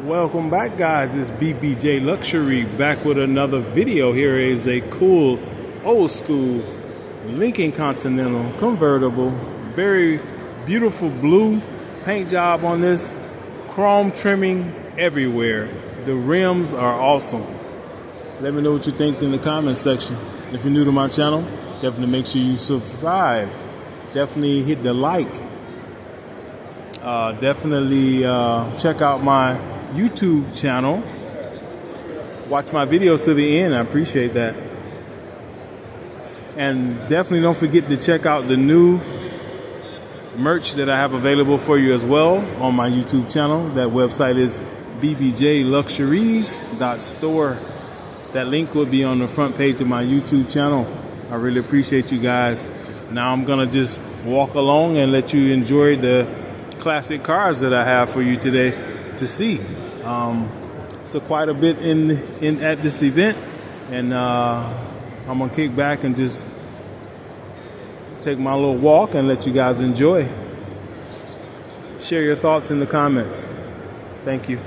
Welcome back, guys. It's BBJ Luxury back with another video. Here is a cool old school Lincoln Continental convertible. Very beautiful blue paint job on this, chrome trimming everywhere. The rims are awesome. Let me know what you think in the comment section. If you're new to my channel, definitely make sure you subscribe. Definitely hit the like. Definitely check out my YouTube channel. Watch my videos to the end. I appreciate that. And definitely don't forget to check out the new merch that I have available for you as well on my YouTube channel. That website is bbjluxuries.store. That link will be on the front page of my YouTube channel. I really appreciate you guys. Now I'm gonna just walk along and let you enjoy the classic cars that I have for you today to see. So quite a bit in at this event, and I'm gonna kick back and just take my little walk and let you guys enjoy. Share your thoughts in the comments. Thank you.